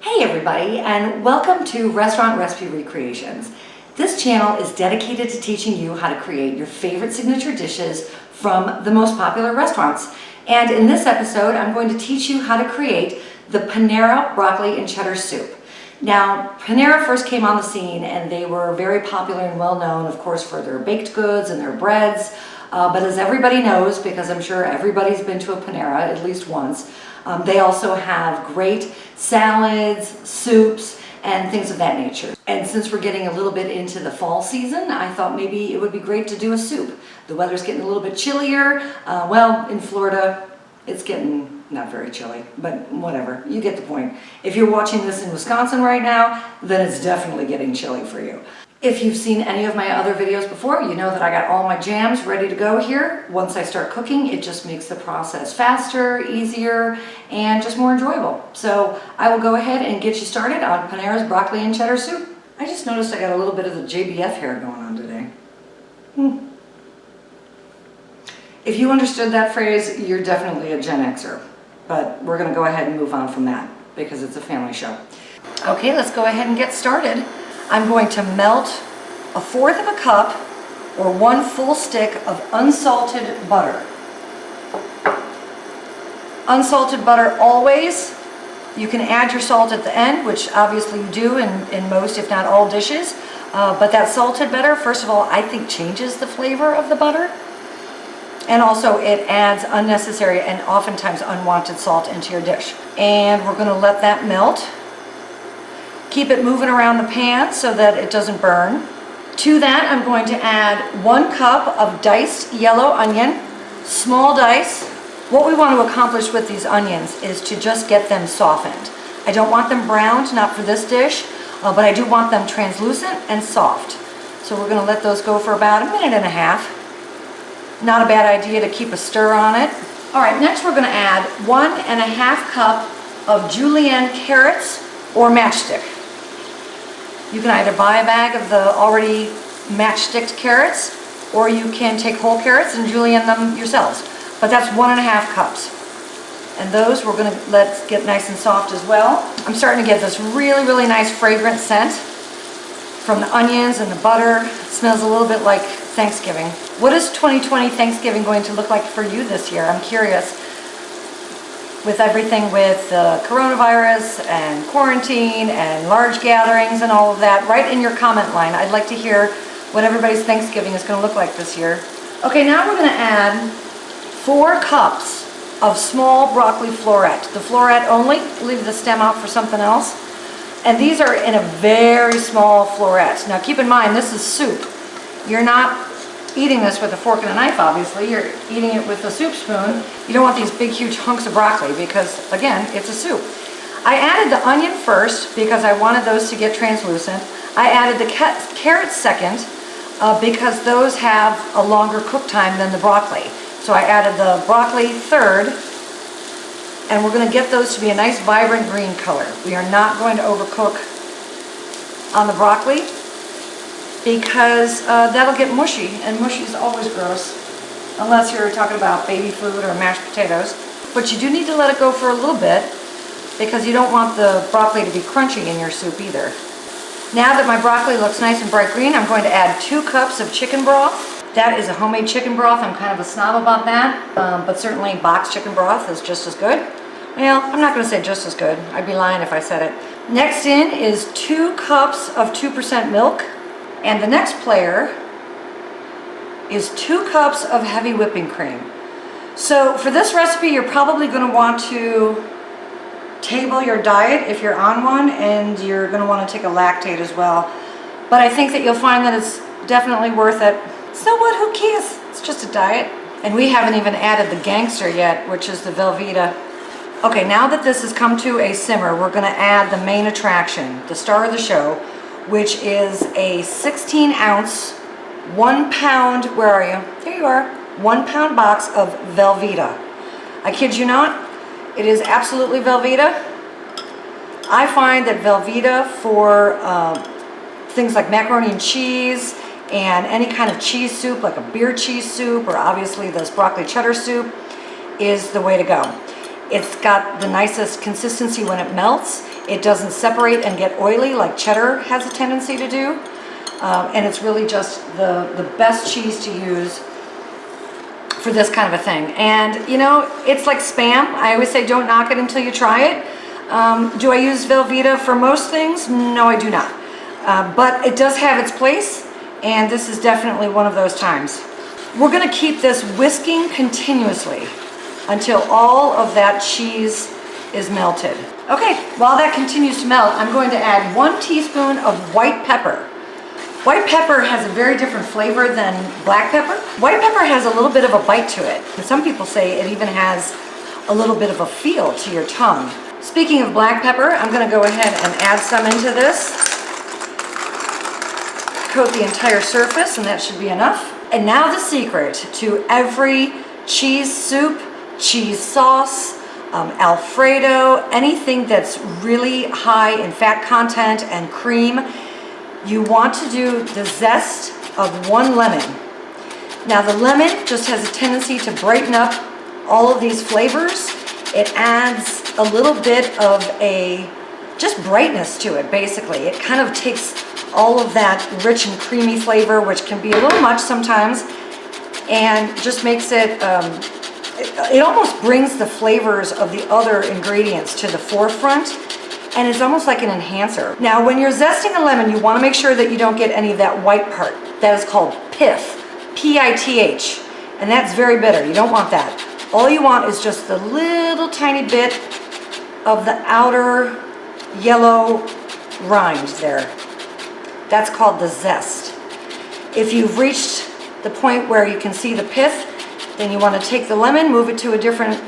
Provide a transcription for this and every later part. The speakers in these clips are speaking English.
Hey everybody, and welcome to Restaurant Recipe Recreations. This channel is dedicated to teaching you how to create your favorite signature dishes from the most popular restaurants. And in this episode, I'm going to teach you how to create the Panera broccoli and cheddar soup. Now, Panera first came on the scene and they were very popular and well known, of course, for their baked goods and their breads. But as everybody knows, because I'm sure everybody's been to a Panera at least once, they also have great salads, soups, and things of that nature. And since we're getting a little bit into the fall season, I thought maybe it would be great to do a soup. The weather's getting a little bit chillier. Well, in Florida, it's getting not very chilly, but whatever, you get the point. If you're watching this in Wisconsin right now, then it's definitely getting chilly for you. If you've seen any of my other videos before, you know that I got all my jams ready to go here. Once I start cooking, it just makes the process faster, easier, and just more enjoyable. So I will go ahead and get you started on Panera's broccoli and cheddar soup. I just noticed I got a little bit of the JBF hair going on today. If you understood that phrase, you're definitely a Gen Xer. But we're going to go ahead and move on from that because it's a family show. Okay, let's go ahead and get started. I'm going to melt 1/4 of a cup or 1 full stick of unsalted butter. Unsalted butter always. You can add your salt at the end, which obviously you do in most, if not all, dishes. But that salted butter, first of all, I think changes the flavor of the butter. And also it adds unnecessary and oftentimes unwanted salt into your dish. And we're going to let that melt. Keep it moving around the pan so that it doesn't burn. To that, I'm going to add 1 cup of diced yellow onion, small dice. What we want to accomplish with these onions is to just get them softened. I don't want them browned, not for this dish, but I do want them translucent and soft. So we're going to let those go for about 1.5 minutes. Not a bad idea to keep a stir on it. All right, next we're going to add 1.5 cup of julienne carrots or matchstick. You can either buy a bag of the already matchsticked carrots, or you can take whole carrots and julienne them yourselves. But that's 1.5 cups. And those we're going to let get nice and soft as well. I'm starting to get this really, really nice fragrant scent from the onions and the butter. It smells a little bit like Thanksgiving. What is 2020 Thanksgiving going to look like for you this year? I'm curious. With everything with coronavirus and quarantine and large gatherings and all of that, right in your comment line, I'd like to hear what everybody's Thanksgiving is going to look like this year. Okay, now we're going to add 4 cups of small broccoli florette. The florette only, leave the stem out for something else. And these are in a very small florette. Now keep in mind, this is soup. You're not eating this with a fork and a knife, obviously. You're eating it with a soup spoon. You don't want these big, huge hunks of broccoli because, again, it's a soup. I added the onion first because I wanted those to get translucent. I added the carrots second because those have a longer cook time than the broccoli. So I added the broccoli third, and we're going to get those to be a nice, vibrant green color. We are not going to overcook on the broccoli, because that'll get mushy, and mushy is always gross, unless you're talking about baby food or mashed potatoes. But you do need to let it go for a little bit, because you don't want the broccoli to be crunchy in your soup either. Now that my broccoli looks nice and bright green, I'm going to add 2 cups of chicken broth. That is a homemade chicken broth. I'm kind of a snob about that, but certainly boxed chicken broth is just as good. Well, I'm not going to say just as good. I'd be lying if I said it. Next in is 2 cups of 2% milk. And the next player is 2 cups of heavy whipping cream. So for this recipe, you're probably going to want to table your diet if you're on one, and you're going to want to take a lactate as well. But I think that you'll find that it's definitely worth it. So what, who cares? It's just a diet. And we haven't even added the gangster yet, which is the Velveeta. Okay, now that this has come to a simmer, we're going to add the main attraction, the star of the show, which is a 16-ounce, 1 pound, where are you? There you are, 1 pound box of Velveeta. I kid you not, it is absolutely Velveeta. I find that Velveeta for things like macaroni and cheese and any kind of cheese soup, like a beer cheese soup, or obviously this broccoli cheddar soup, is the way to go. It's got the nicest consistency when it melts, It doesn't separate and get oily like cheddar has a tendency to do. And it's really just the best cheese to use for this kind of a thing. And you know, it's like Spam. I always say don't knock it until you try it. Do I use Velveeta for most things? No, I do not. But it does have its place, and this is definitely one of those times. We're gonna keep this whisking continuously until all of that cheese is melted. Okay, while that continues to melt, I'm going to add 1 teaspoon of white pepper. White pepper has a very different flavor than black pepper. White pepper has a little bit of a bite to it. And some people say it even has a little bit of a feel to your tongue. Speaking of black pepper, I'm gonna go ahead and add some into this. Coat the entire surface, and that should be enough. And now the secret to every cheese soup, cheese sauce, Alfredo, anything that's really high in fat content and cream, you want to do the zest of 1 lemon. Now the lemon just has a tendency to brighten up all of these flavors. It adds a little bit of a just brightness to it, basically. It kind of takes all of that rich and creamy flavor, which can be a little much sometimes, and just makes it, it almost brings the flavors of the other ingredients to the forefront, and it's almost like an enhancer. Now, when you're zesting a lemon, you want to make sure that you don't get any of that white part. That is called pith, P-I-T-H, and that's very bitter. You don't want that. All you want is just the little tiny bit of the outer yellow rind there. That's called the zest. If you've reached the point where you can see the pith, then you want to take the lemon, move it to a different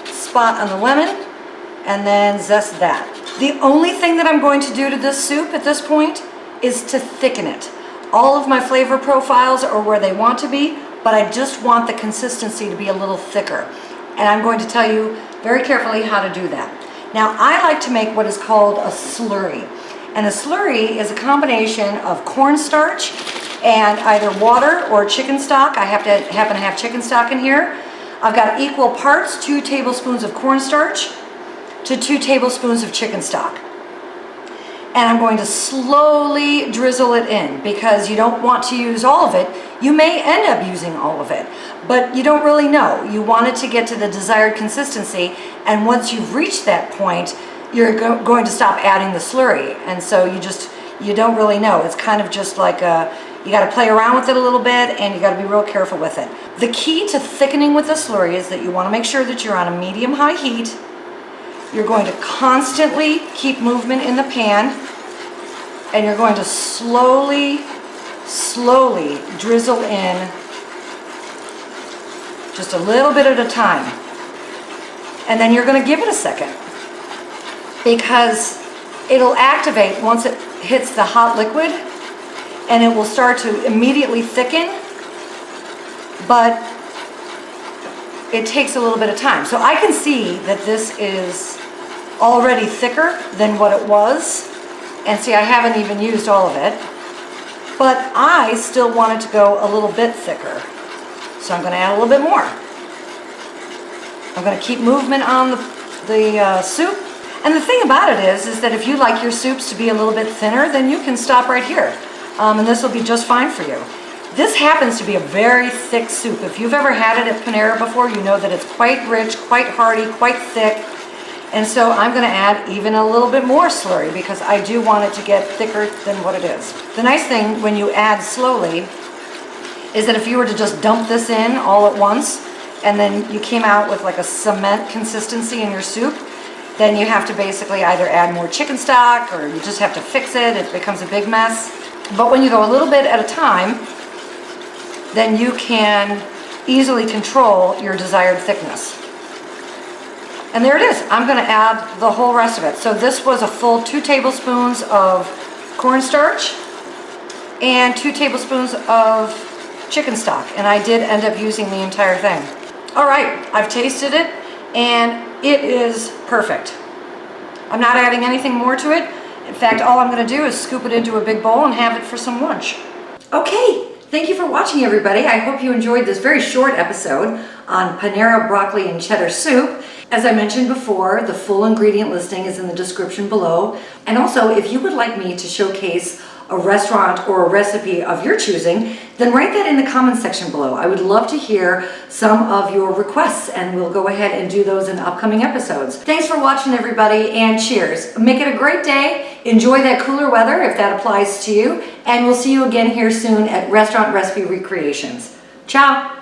spot on the lemon, and then zest that. The only thing that I'm going to do to this soup at this point is to thicken it. All of my flavor profiles are where they want to be, but I just want the consistency to be a little thicker. And I'm going to tell you very carefully how to do that. Now, I like to make what is called a slurry. And a slurry is a combination of cornstarch and either water or chicken stock. I happen to have chicken stock in here. I've got equal parts, 2 tablespoons of cornstarch to 2 tablespoons of chicken stock. And I'm going to slowly drizzle it in because you don't want to use all of it. You may end up using all of it, but you don't really know. You want it to get to the desired consistency, and once you've reached that point, you're going to stop adding the slurry. And so you don't really know. It's kind of just like you got to play around with it a little bit, and you got to be real careful with it. The key to thickening with the slurry is that you want to make sure that you're on a medium-high heat. You're going to constantly keep movement in the pan, and you're going to slowly drizzle in just a little bit at a time. And then you're going to give it a second, because it'll activate once it hits the hot liquid, and it will start to immediately thicken, but it takes a little bit of time. So I can see that this is already thicker than what it was, and see, I haven't even used all of it, but I still want it to go a little bit thicker. So I'm going to add a little bit more. I'm going to keep movement on the soup. And the thing about it is that if you like your soups to be a little bit thinner, then you can stop right here. And this will be just fine for you. This happens to be a very thick soup. If you've ever had it at Panera before, you know that it's quite rich, quite hearty, quite thick. And so I'm going to add even a little bit more slurry because I do want it to get thicker than what it is. The nice thing when you add slowly is that if you were to just dump this in all at once, and then you came out with like a cement consistency in your soup, then you have to basically either add more chicken stock or you just have to fix it. It becomes a big mess. But when you go a little bit at a time, then you can easily control your desired thickness. And there it is. I'm going to add the whole rest of it. So this was a full 2 tablespoons of cornstarch and 2 tablespoons of chicken stock. And I did end up using the entire thing. All right, I've tasted it and it is perfect. I'm not adding anything more to it. In fact, all I'm going to do is scoop it into a big bowl and have it for some lunch. Okay, thank you for watching, everybody. I hope you enjoyed this very short episode on Panera broccoli and cheddar soup. As I mentioned before, the full ingredient listing is in the description below. And also, if you would like me to showcase a restaurant or a recipe of your choosing, then write that in the comments section below. I would love to hear some of your requests, and we'll go ahead and do those in upcoming episodes. Thanks for watching, everybody, and cheers. Make it a great day. Enjoy that cooler weather if that applies to you, and we'll see you again here soon at Restaurant Recipe Recreations. Ciao.